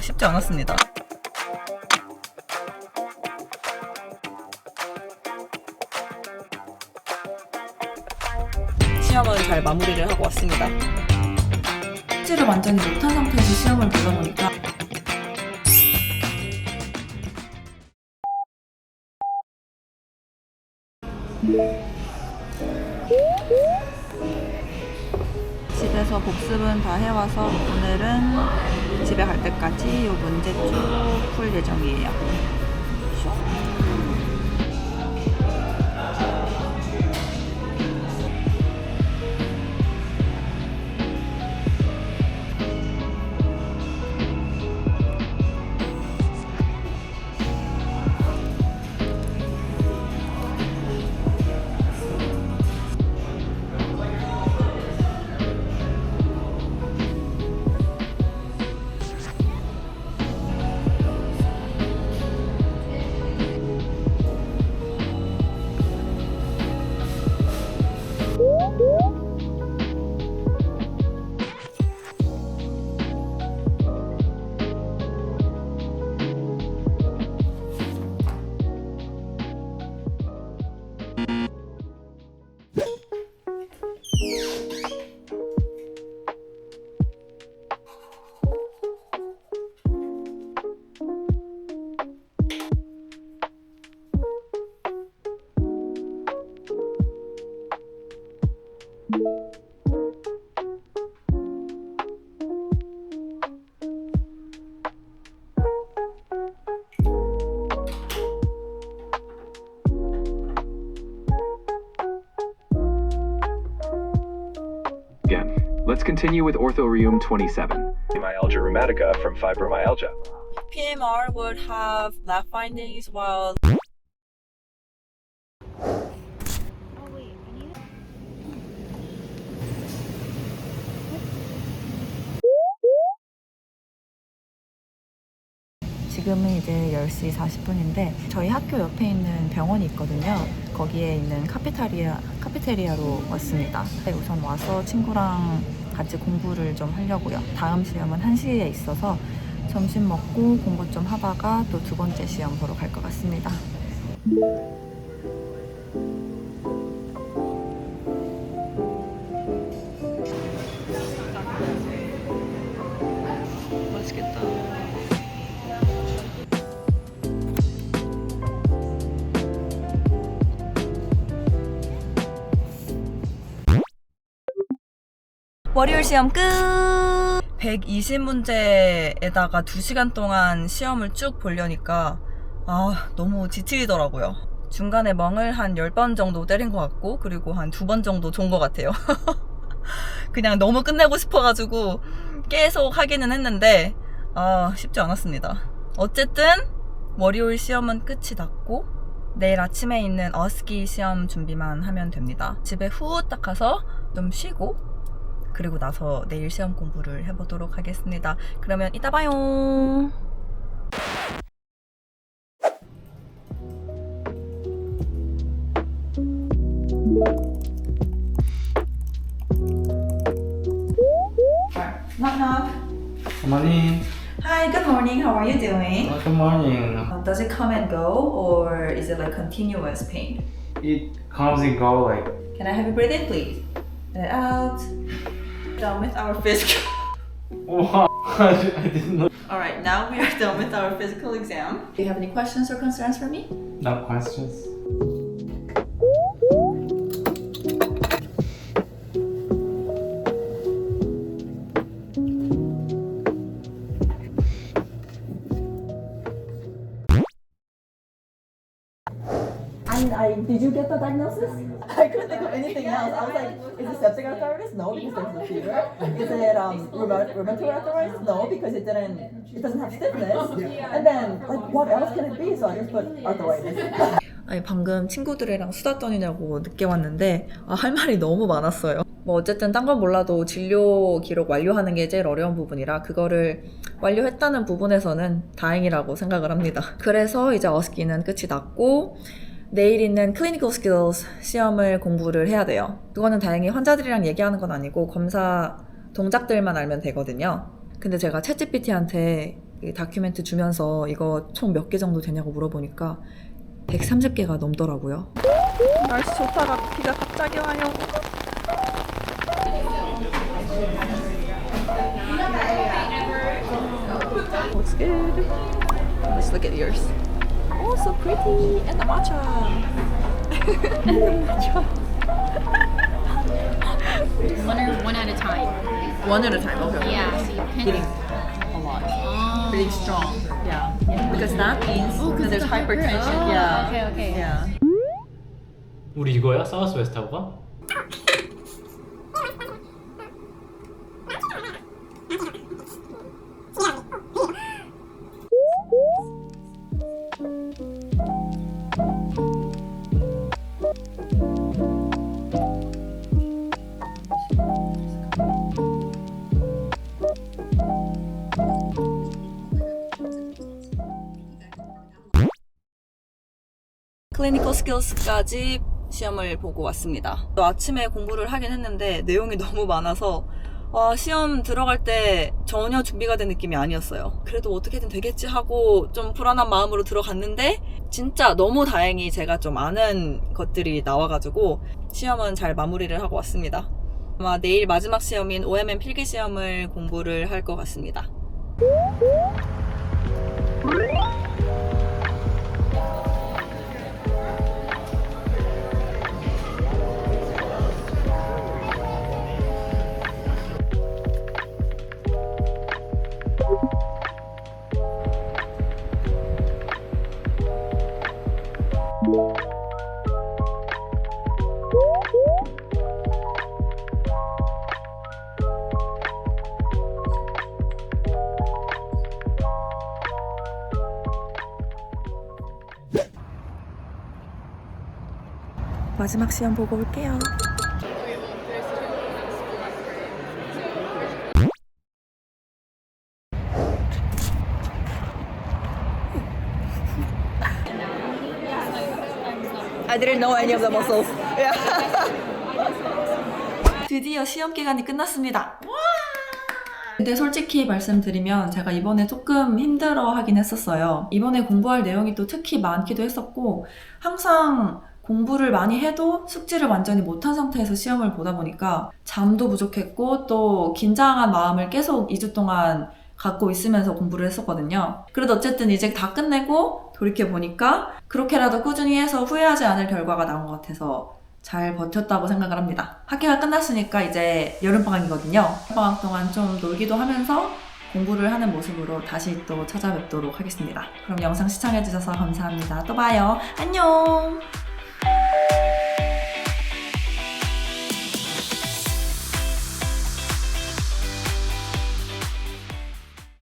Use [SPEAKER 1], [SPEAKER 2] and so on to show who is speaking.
[SPEAKER 1] 쉽지 않았습니다. 시험은 잘 마무리를 하고 왔습니다. 숙지를 완전히 못한 상태에서 시험을 보다 보니까 집에서 복습은 다 해와서 오늘은 집에 갈 때까지 이 문제 쭉 풀 예정이에요.
[SPEAKER 2] Again, let's continue with orthorheum 27. Myalgia rheumatica from fibromyalgia.
[SPEAKER 1] PMR would have lab findings while 지금은 이제 10시 40분인데 저희 학교 옆에 있는 병원이 있거든요. 거기에 있는 카페테리아로 왔습니다. 우선 와서 친구랑 같이 공부를 좀 하려고요. 다음 시험은 1시에 있어서 점심 먹고 공부 좀 하다가 또 두 번째 시험 보러 갈 것 같습니다. 맛있겠다. 월요일 시험 끝! 120문제에다가 2시간 동안 시험을 쭉 보려니까 너무 지치더라고요. 중간에 멍을 한 10번 정도 때린 것 같고 그리고 한 2번 정도 존 것 같아요. 그냥 너무 끝내고 싶어가지고 계속 하기는 했는데 쉽지 않았습니다. 어쨌든 월요일 시험은 끝이 났고 내일 아침에 있는 어스키 시험 준비만 하면 됩니다. 집에 후딱 가서 좀 쉬고 그리고 나서 내일 시험 공부를 해보도록 하겠습니다. 그러면 이따 봐요. Knock knock.
[SPEAKER 3] Good morning.
[SPEAKER 1] Hi, good morning. How are you doing?
[SPEAKER 3] Good morning.
[SPEAKER 1] Does it come and go or is it like continuous pain?
[SPEAKER 3] It comes and go like.
[SPEAKER 1] Can I have you breathe in, please? Let it out. Done with our physical.
[SPEAKER 3] Wow, I didn't know.
[SPEAKER 1] Alright, now we are done with our physical exam. Do you have any questions or concerns for me?
[SPEAKER 3] No questions.
[SPEAKER 1] Did you get the diagnosis? I couldn't think of anything else. I was like, is it septic arthritis? No, because there's no fever. Is it rheumatoid arthritis? No, because it doesn't have stiffness. And then, like, what else can it be? So I just put arthritis. 아니, 방금 친구들이랑 수다 떠니냐고 늦게 왔는데 할 말이 너무 많았어요. 뭐 어쨌든 딴 건 몰라도 진료 기록 완료하는 게 제일 어려운 부분이라 그거를 완료했다는 부분에서는 다행이라고 생각을 합니다. 그래서 이제 어스키는 끝이 났고 내일 있는 클리니컬 스킬스 시험을 공부를 해야 돼요. 그거는 다행히 환자들이랑 얘기하는 건 아니고 검사 동작들만 알면 되거든요. 근데 제가 챗GPT한테 다큐멘트 주면서 이거 총 몇 개 정도 되냐고 물어보니까 130개가 넘더라고요. 날씨 좋다가 비가 갑자기 와요. Looks good. Let's look at yours. Oh, so pretty. And the matcha. And the matcha.
[SPEAKER 4] One at a time.
[SPEAKER 1] One at a time. Okay.
[SPEAKER 4] Yeah, so you can.
[SPEAKER 1] Getting a lot.
[SPEAKER 4] Oh.
[SPEAKER 1] Really strong. Yeah. Because that means
[SPEAKER 4] Oh,
[SPEAKER 1] that there's
[SPEAKER 4] it's the
[SPEAKER 1] hypertension.
[SPEAKER 4] Oh,
[SPEAKER 1] Yeah.
[SPEAKER 4] okay, okay.
[SPEAKER 1] Yeah.
[SPEAKER 3] 우리 이거야? 사우스 웨스트하고가?
[SPEAKER 1] 클리니컬 스킬스까지 시험을 보고 왔습니다. 또 아침에 공부를 하긴 했는데 내용이 너무 많아서 시험 들어갈 때 전혀 준비가 된 느낌이 아니었어요. 그래도 어떻게든 되겠지 하고 좀 불안한 마음으로 들어갔는데 진짜 너무 다행히 제가 좀 아는 것들이 나와가지고 시험은 잘 마무리를 하고 왔습니다. 아마 내일 마지막 시험인 OMN 필기 시험을 공부를 할 것 같습니다. 마지막 시험 보고 올게요. I didn't know any of the muscles. 드디어 시험 기간이 끝났습니다. 근데 솔직히 말씀드리면 제가 이번에 조금 힘들어 하긴 했었어요. 이번에 공부할 내용이 또 특히 많기도 했었고 항상 공부를 많이 해도 숙지를 완전히 못한 상태에서 시험을 보다 보니까 잠도 부족했고 또 긴장한 마음을 계속 2주 동안 갖고 있으면서 공부를 했었거든요. 그래도 어쨌든 이제 다 끝내고 돌이켜보니까 그렇게라도 꾸준히 해서 후회하지 않을 결과가 나온 것 같아서 잘 버텼다고 생각을 합니다. 학기가 끝났으니까 이제 여름방학이거든요. 여름방학 동안 좀 놀기도 하면서 공부를 하는 모습으로 다시 또 찾아뵙도록 하겠습니다. 그럼 영상 시청해주셔서 감사합니다. 또 봐요. 안녕!